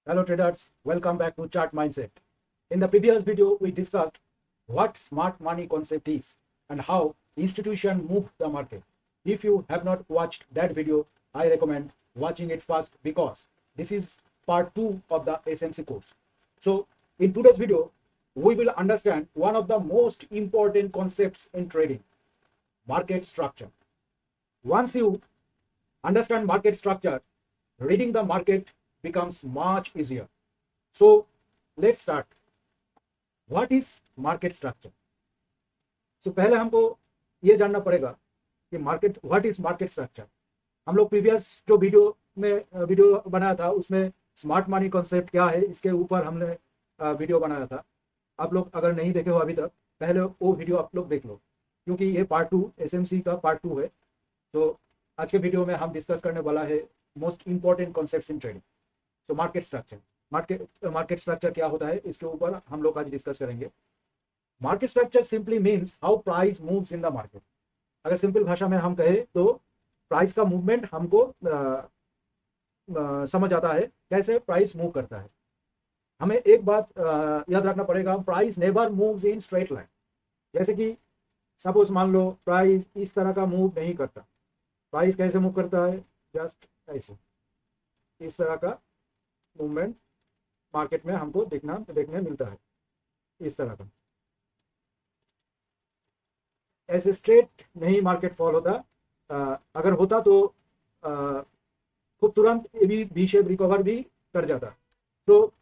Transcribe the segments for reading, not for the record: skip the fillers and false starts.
Hello traders, welcome back to Chart Mindset. In the previous video, we discussed what smart money concept is and how institution move the market. If you have not watched that video, I recommend watching it first because this is part 2 of the SMC course. So in today's video, we will understand one of the most important concepts in trading, market structure. Once you understand market structure, reading the market becomes much easier. So let's start. What is market structure? So पहले हमको ये जानना पड़ेगा कि market what is market structure. हम लोग previous जो video बनाया था उसमें स्मार्ट मनी कॉन्सेप्ट क्या है इसके ऊपर हमने वीडियो बनाया था. आप लोग अगर नहीं देखे हो अभी तक, पहले वो वीडियो आप लोग देख लो, क्योंकि ये पार्ट 2 एसएमसी का पार्ट 2 है. तो आज के वीडियो में हम डिस्कस करने वाला है most important concepts in trading. तो मार्केट स्ट्रक्चर, मार्केट स्ट्रक्चर क्या होता है इसके ऊपर हम लोग आज डिस्कस करेंगे. Market structure simply means how price moves in the market. अगर सिंपल भाषा में हम कहें तो प्राइस का मूवमेंट हमको समझ आता है, कैसे प्राइस मूव करता है. हमें एक बात याद रखना पड़ेगा, price never moves in straight line. जैसे कि सपोज मान लो प्राइस इस तरह का मूव नहीं करता. प्राइस कैसे मूव करता है? जस्ट ऐसे, इस तरह का मूवमेंट मार्केट में हमको देखने मिलता है, इस तरह का. ऐसे स्ट्रेट नहीं मार्केट फॉल होता. अगर होता तो खूब तुरंत भी वी शेप रिकवर भी कर जाता. तो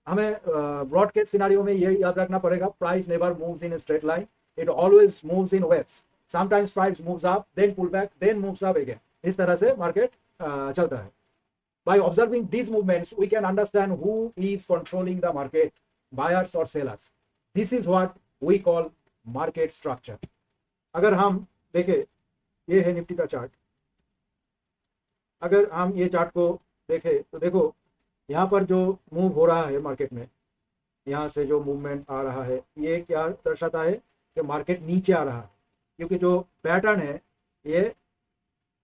हमें ब्रॉड केस सिनारियो में ये याद रखना पड़ेगा, price never moves in straight line, it always moves in waves. Sometimes price moves up, then pull back, then moves up again. इस तरह से मार्केट चलता है. By observing these movements, we can understand who is controlling the market, buyers or sellers. This is what we call market structure. अगर हम देखें, ये है निफ्टी का चार्ट. अगर हम ये चार्ट को देखें तो देखो यहाँ पर जो मूव हो रहा है मार्केट में, यहाँ से जो मूवमेंट आ रहा है, ये क्या दर्शाता है कि मार्केट नीचे आ रहा है. क्योंकि जो पैटर्न है ये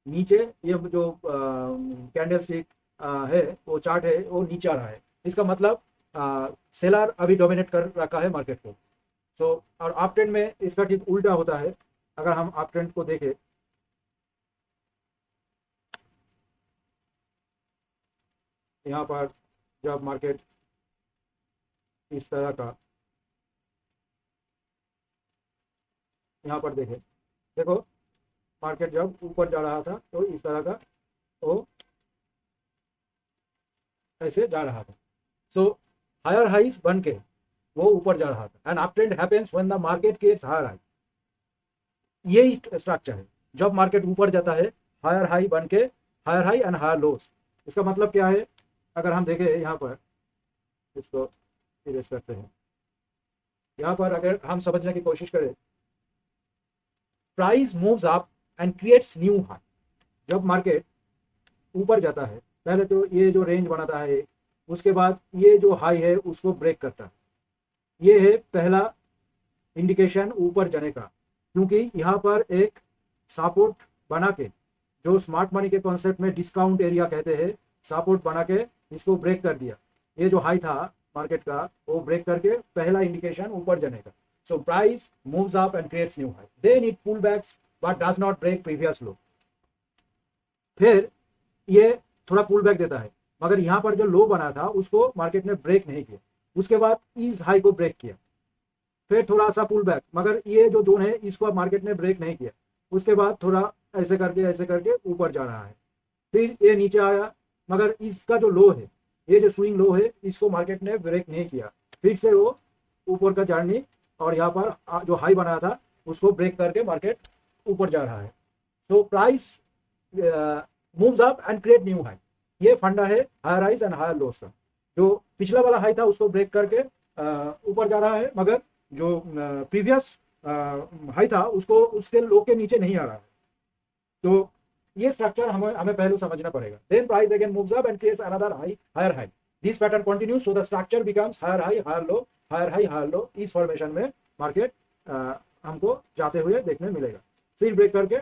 नीचे, ये जो कैंडल स्टिक है, वो चार्ट है, वो नीचे आ रहा है. इसका मतलब सेलर अभी डोमिनेट कर रखा है मार्केट को. सो और अप ट्रेंड में इसका ठीक उल्टा होता है. अगर हम अप ट्रेंड को देखें, यहाँ पर जब मार्केट इस तरह का, यहाँ पर देखें, देखो मार्केट जब ऊपर जा रहा था तो इस तरह का वो ऐसे जा रहा था. सो हायर हाइज बन के वो ऊपर जा रहा था. And up trend happens when the market gets higher high. यही स्ट्रक्चर है. जब मार्केट ऊपर जाता है, हायर हाई बन के, higher high and higher lows. इसका मतलब क्या है? अगर हम देखें यहाँ पर, इसको इरेज करते हैं, यहाँ पर अगर हम समझने की कोशिश करें, price moves up and creates new high. जब मार्केट ऊपर जाता है, पहले तो ये जो रेंज बनाता है, उसके बाद ये जो हाई है उसको ब्रेक करता है. ये है पहला इंडिकेशन ऊपर जाने का. क्योंकि यहाँ पर एक सपोर्ट बना के, जो स्मार्ट मनी के कॉन्सेप्ट में डिस्काउंट एरिया कहते हैं, सपोर्ट बना के इसको ब्रेक कर दिया. ये जो हाई था मार्केट का, वो ब्रेक करके पहला इंडिकेशन ऊपर जाने का. So price moves up and creates new high, then it pull backs but does not break previous low. फिर ये थोड़ा पुल बैक देता है, मगर यहाँ पर जो लो बना था उसको मार्केट ने ब्रेक नहीं किया. उसके बाद इस हाई को ब्रेक किया, फिर थोड़ा सा पुल बैक, मगर ये जो जोन है इसको मार्केट ने ब्रेक नहीं किया. उसके बाद थोड़ा ऐसे करके ऊपर जा रहा है. फिर ये नीचे आया, मगर इसका जो लो है, ये जो स्विंग लो है, इसको मार्केट ने ब्रेक नहीं किया. फिर से वो ऊपर का जर्नी, और यहाँ पर जो हाई बनाया था उसको ब्रेक करके मार्केट ऊपर जा रहा है. So price moves up and create new high. ये फंडा है higher highs and higher lows का. जो पिछला वाला हाई था उसको ब्रेक करके ऊपर जा रहा है, मगर जो प्रीवियस हाई था उसको उसके लो के नीचे नहीं आ रहा है. तो ये स्ट्रक्चर हमें पहले समझना पड़ेगा. Then price again moves up and creates another high, higher high. This pattern continues, so the structure becomes higher high, higher low, higher high, higher low. इस फॉर्मेशन में मार्केट हमको जाते हुए देखने मिलेगा, फिर ब्रेक करके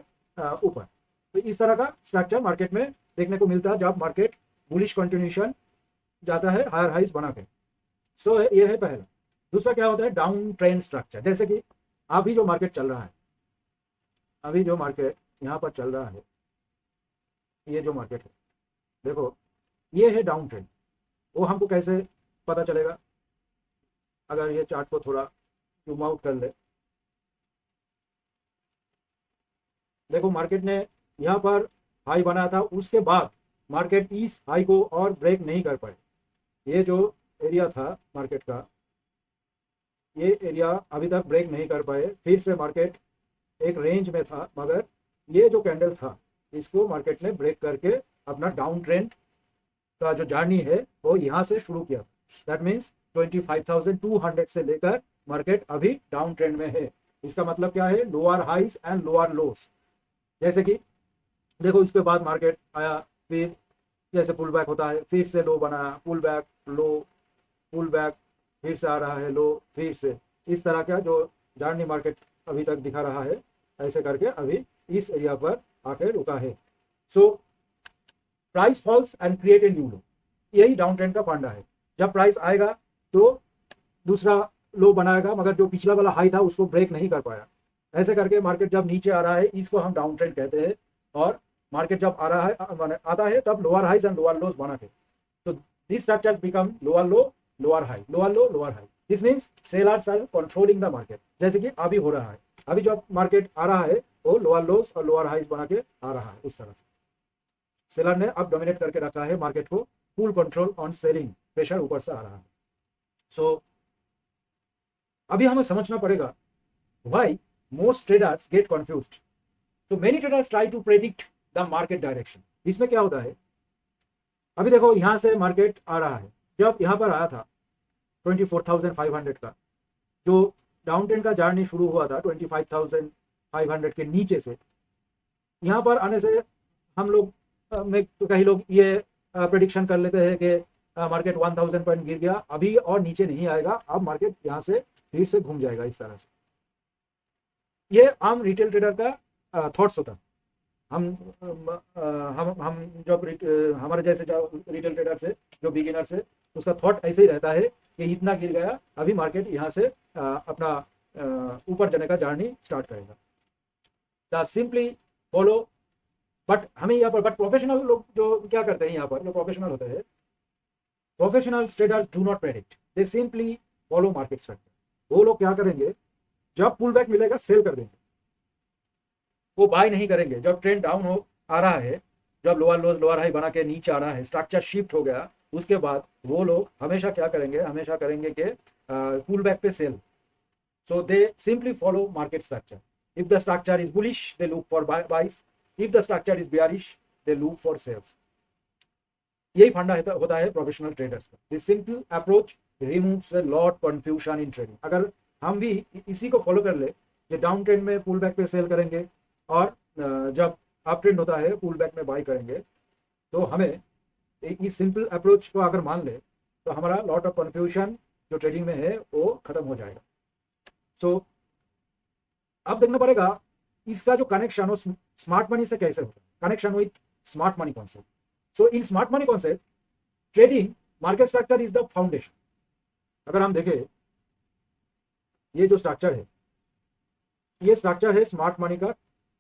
ऊपर. तो इस तरह का स्ट्रक्चर मार्केट में देखने को मिलता है जब मार्केट बुलिश कंटिन्यूशन जाता है हायर हाइज बना के। सो ये है पहला। दूसरा क्या होता है, डाउन ट्रेंड स्ट्रक्चर। जैसे कि अभी जो मार्केट चल रहा है, अभी जो मार्केट यहाँ पर चल रहा है, ये जो मार्केट है देखो, ये है डाउन ट्रेंड। वो हमको कैसे पता चलेगा, अगर ये चार्ट को थोड़ा जूम आउट कर ले, देखो मार्केट ने यहाँ पर हाई बनाया था, उसके बाद मार्केट इस हाई को और ब्रेक नहीं कर पाए। ये जो एरिया था मार्केट का, ये एरिया अभी तक ब्रेक नहीं कर पाए। फिर से मार्केट एक रेंज में था, मगर ये जो कैंडल था इसको मार्केट ने ब्रेक करके अपना डाउन ट्रेंड का जो जर्नी है वो यहाँ से शुरू किया। दैट मीन्स 25,200 से लेकर मार्केट अभी डाउन ट्रेंड में है। इसका मतलब क्या है, lower highs and lower lows. जैसे कि देखो इसके बाद मार्केट आया, फिर जैसे पुल बैक होता है, फिर से लो बनाया, पुल बैक लो, पुल बैक, फिर से आ रहा है लो, फिर से इस तरह का जो जर्नी मार्केट अभी तक दिखा रहा है, ऐसे करके अभी इस एरिया पर आके रुका है। So price falls and create a new low, यही डाउन ट्रेंड का फंडा है। जब प्राइस आएगा तो दूसरा लो बनाएगा, मगर जो पिछला वाला हाई था उसको ब्रेक नहीं कर पाया। ऐसे करके मार्केट जब नीचे आ रहा है, इसको हम डाउन ट्रेंड कहते हैं। और मार्केट जब आ रहा है, आता है, तब lower highs and lower lows बना के, तो this structure become lower low, lower high, lower low, lower high. This means sellers are controlling the market, जैसे कि अभी हो रहा है। अभी जो मार्केट आ रहा है वो लोअर लोज और लोअर हाइज बना के आ रहा है। इस तरह से सेलर ने अब डोमिनेट करके रखा है मार्केट को, full control on selling, pressure ऊपर से आ रहा है। सो अभी हमें समझना पड़ेगा why most traders get confused. तो many traders try to predict the market direction. इसमें क्या होता है, अभी देखो यहां से मार्केट आ रहा है, जब यहां पर आया था 24,500 का, जो डाउन ट्रेंड का जर्नी शुरू हुआ था 25,500 के नीचे से, यहां पर आने से हम लोग में कई लोग ये प्रेडिक्शन कर लेते हैं कि मार्केट 1000 पॉइंट गिर गया अभी और नीचे नहीं आएगा, अब मार्केट यहाँ से फिर से घूम जाएगा। इस तरह से ये आम रिटेल ट्रेडर का थॉट्स होता है। हम जब हमारे जैसे जो रिटेल ट्रेडर से, जो बिगिनर से, उसका थॉट ऐसे ही रहता है कि इतना गिर गया, अभी मार्केट यहाँ से अपना ऊपर जाने का जर्नी स्टार्ट करेगा। Simply follow. बट हमें यहाँ पर, बट प्रोफेशनल लोग जो क्या करते हैं, यहाँ पर जो प्रोफेशनल होते हैं, professional traders do not predict, they simply follow market structure. वो लोग क्या करेंगे, जब पुल बैक मिलेगा सेल कर देंगे, वो बाय नहीं करेंगे। जब ट्रेंड डाउन हो आ रहा है, जब लोअर लोज लोअर हाई बना के नीचे आ रहा है, स्ट्रक्चर शिफ्ट हो गया, उसके बाद वो लोग हमेशा क्या करेंगे, हमेशा करेंगे कि पुल बैक पे sell. So they simply follow market structure. If the structure is bullish they look for buys, if the structure is bearish they look for sells. यही फंडा होता है प्रोफेशनल ट्रेडर्स का। This simple approach removes a lot confusion in trading. अगर हम भी इसी को फॉलो कर ले, कि डाउन ट्रेंड में पुल बैक पे सेल करेंगे और जब अप ट्रेंड होता है पुल बैक में बाई करेंगे, तो हमें इस सिंपल अप्रोच को अगर मान ले तो हमारा लॉट ऑफ कंफ्यूजन जो ट्रेडिंग में है वो खत्म हो जाएगा। सो अब देखना पड़ेगा इसका जो कनेक्शन हो स्मार्ट मनी से कैसे होता है, connection with smart money concept. So in smart money concept trading market structure is the foundation. अगर हम देखें ये जो स्ट्रक्चर है, ये स्ट्रक्चर है स्मार्ट मनी का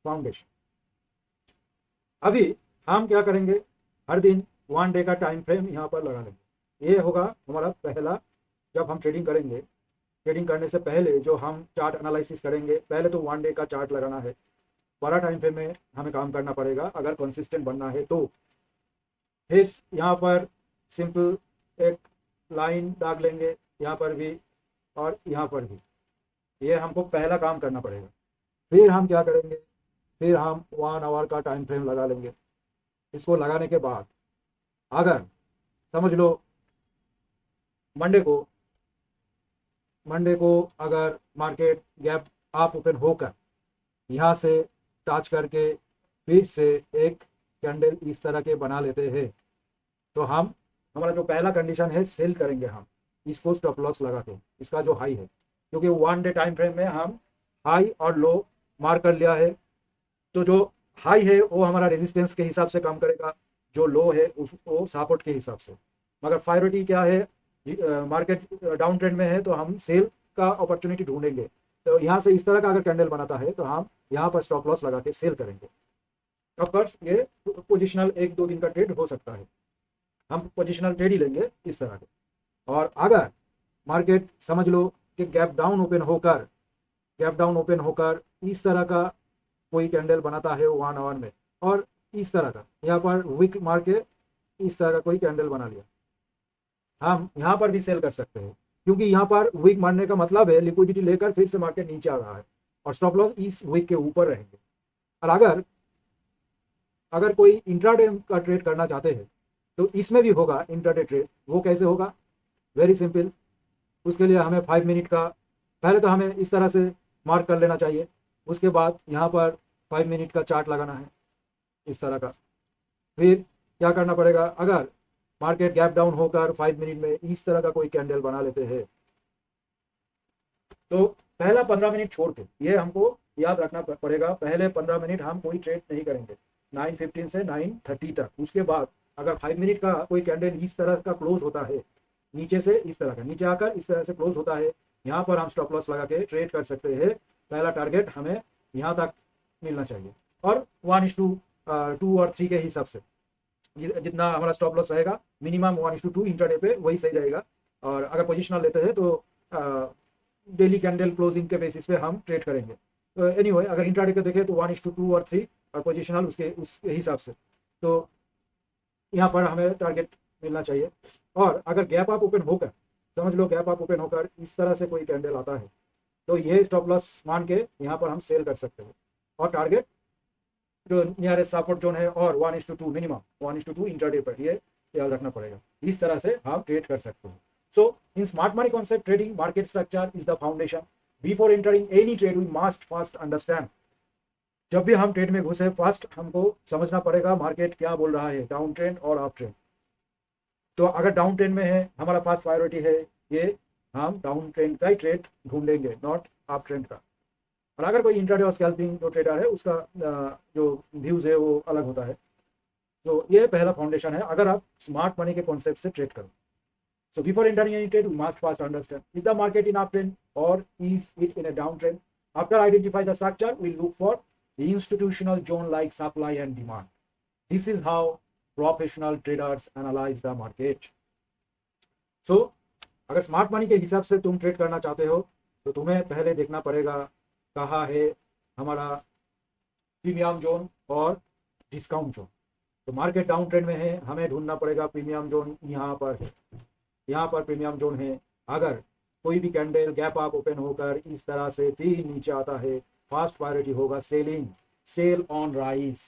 फाउंडेशन। अभी हम क्या करेंगे, हर दिन 1 डे का टाइम फ्रेम यहाँ पर लगा लेंगे। ये होगा हमारा पहला, जब हम ट्रेडिंग करेंगे, ट्रेडिंग करने से पहले जो हम चार्ट एनालिसिस करेंगे, पहले तो 1 डे का चार्ट लगाना है। बड़ा टाइम फ्रेम में हमें काम करना पड़ेगा अगर कंसिस्टेंट बनना है तो। फिर यहाँ पर सिंपल एक लाइन दाग लेंगे, यहाँ पर भी और यहाँ पर भी। ये हमको पहला काम करना पड़ेगा। फिर हम क्या करेंगे, फिर हम 1 आवर का टाइम फ्रेम लगा लेंगे। इसको लगाने के बाद अगर समझ लो मंडे को अगर मार्केट गैप आप ओपन होकर यहाँ से टच करके फिर से एक कैंडल इस तरह के बना लेते हैं, तो हम, हमारा जो पहला कंडीशन है, सेल करेंगे हम इसको स्टॉप लॉस लगा के, इसका जो हाई है, क्योंकि 1 डे टाइम फ्रेम में हम हाई और लो मार्क कर लिया है। तो जो हाई है वो हमारा रेजिस्टेंस के हिसाब से काम करेगा, जो लो है वो सपोर्ट के हिसाब से। मगर प्रायोरिटी क्या है, मार्केट डाउन ट्रेंड में है तो हम सेल का अपॉर्चुनिटी ढूंढेंगे। तो यहाँ से इस तरह का अगर कैंडल बनाता है तो हम यहाँ पर स्टॉप लॉस लगा के सेल करेंगे। ऑफकोर्स ये पोजिशनल 1-2 दिन का ट्रेड हो सकता है, हम पोजिशनल ट्रेड ही लेंगे इस तरह के। और अगर मार्केट समझ लो कि गैप डाउन ओपन होकर इस तरह का कोई कैंडल बनाता है 1 आवर में, और इस तरह का यहाँ पर विक मार के इस तरह का कोई कैंडल बना लिया, हम यहाँ पर भी सेल कर सकते हैं, क्योंकि यहाँ पर विक मारने का मतलब है लिक्विडिटी लेकर फिर से मार्केट नीचे आ रहा है और स्टॉप लॉस इस विक के ऊपर रहेंगे। और अगर कोई इंट्राडे का ट्रेड करना चाहते हैं तो इसमें भी होगा इंट्राडे ट्रेड। वो कैसे होगा, वेरी सिंपल। उसके लिए हमें 5 मिनट का, पहले तो हमें इस तरह से मार्क कर लेना चाहिए, उसके बाद यहाँ पर 5 मिनट का चार्ट लगाना है इस तरह का। फिर क्या करना पड़ेगा, अगर मार्केट गैप डाउन होकर 5 मिनट में इस तरह का कोई कैंडल बना लेते हैं तो पहला 15 मिनट छोड़ के, ये हमको याद रखना पड़ेगा, पहले 15 मिनट हम कोई ट्रेड नहीं करेंगे 9:15 से 9:30 तक। उसके बाद अगर 5 मिनट का कोई कैंडल इस तरह का क्लोज होता है, नीचे से इस तरह का, नीचे आकर इस तरह से क्लोज होता है, यहाँ पर हम स्टॉप लॉस लगा के ट्रेड कर सकते हैं। पहला टारगेट हमें यहाँ तक मिलना चाहिए, और 1:2 और 3 के हिसाब से जितना हमारा स्टॉप लॉस रहेगा मिनिमम 1:2 इंट्राडे पे वही सही रहेगा। और अगर पोजिशनल लेते हैं तो डेली कैंडल क्लोजिंग के बेसिस पे हम ट्रेड करेंगे। तो एनीवे अगर इंट्राडे के देखें तो 1:2 और 3 और पोजिशनल उसके हिसाब से, तो यहाँ पर हमें टारगेट मिलना चाहिए। और अगर गैप अप ओपन होकर, समझ लो गैप अप ओपन होकर इस तरह से कोई कैंडल आता है तो ये स्टॉप लॉस मान के यहाँ पर हम सेल कर सकते हैं, और टारगेट जो नियरेस्ट सपोर्ट जोन है और 1:2 मिनिमम 1:2 इंट्राडे पर, ये ख्याल रखना पड़ेगा। इस तरह से हम ट्रेड कर सकते हैं। So in smart money concept trading market structure is the foundation. Before entering any trade we must first understand. जब भी हम ट्रेड में घुसे फर्स्ट हमको समझना पड़ेगा मार्केट क्या बोल रहा है, डाउन ट्रेंड और अप ट्रेंड। तो अगर डाउन ट्रेंड में है, हमारा फर्स्ट प्रायोरिटी है ये, हम डाउन ट्रेंड का ही ट्रेड ढूंढेंगे, नॉट अप ट्रेंड का। और अगर कोई इंट्राडे और स्कैल्पिंग जो ट्रेडर है उसका जो व्यूज है वो अलग होता है। तो ये पहला फाउंडेशन है अगर आप स्मार्ट मनी के कॉन्सेप्ट से ट्रेड करो। So before entering any trade we must first understand, is the market in up trend और is it in a down trend. After identify the structure we look for the institutional zone like supply and demand. This is how professional traders analyze the market. So अगर smart money के हिसाब से तुम trade करना चाहते हो तो तुम्हें पहले देखना पड़ेगा कहाँ है हमारा प्रीमियम जोन और डिस्काउंट जोन। तो मार्केट डाउन ट्रेंड में है, हमें ढूंढना पड़ेगा प्रीमियम जोन, यहाँ पर है, यहाँ पर प्रीमियम जोन है। अगर कोई भी कैंडल गैप अप ओपन होकर इस तरह से फिर नीचे आता है, फर्स्ट प्रायोरिटी होगा सेलिंग, सेल ऑन राइस।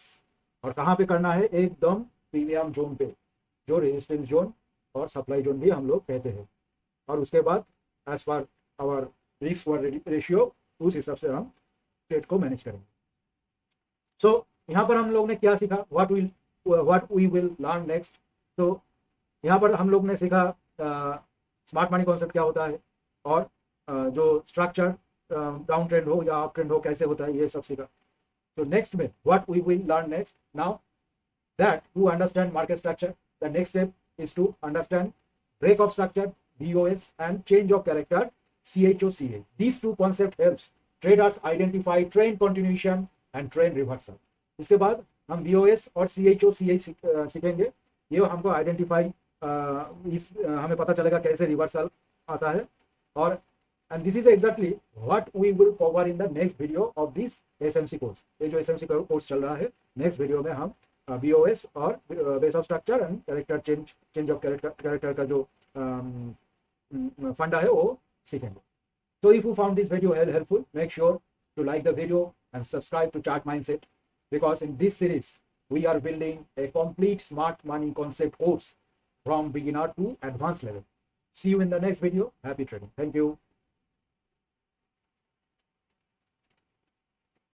और कहाँ पे करना है, एकदम प्रीमियम जोन पे, जो रेजिस्टेंस जोन और सप्लाई जोन भी हम लोग कहते हैं। और उसके बाद as per hour risk ratio उस हिसाब से हम ट्रेड को मैनेज करेंगे। सो यहाँ पर हम लोग ने क्या सीखा, what we will learn next. तो यहाँ पर हम लोग ने सीखा स्मार्ट मनी कॉन्सेप्ट क्या होता है, और जो स्ट्रक्चर डाउन ट्रेंड हो या अप ट्रेंड हो कैसे होता है, ये सब सीखा। तो नेक्स्ट में what we will learn next, now that to understand market structure the next step is to understand break of structure BOS and change of character CHOCA. These two concepts helps traders identify trend continuation and trend reversal. इसके बाद हम BOS और CHOCA सीखेंगे। ये हमको identify हमें पता चलेगा कैसे रिवर्सल आता है। और and this is exactly what we will cover in the next video of this SMC course. ये जो SMC कोर्स चल रहा है, नेक्स्ट वीडियो में हम BOS और base of structure and character change of character का जो फंडा है वो सीखेंगे। So if you found this video helpful, make sure to like the video and subscribe to Chart Mindset, because in this series we are building a complete smart money concept course from beginner to advanced level. See you in the next video. Happy trading. Thank you.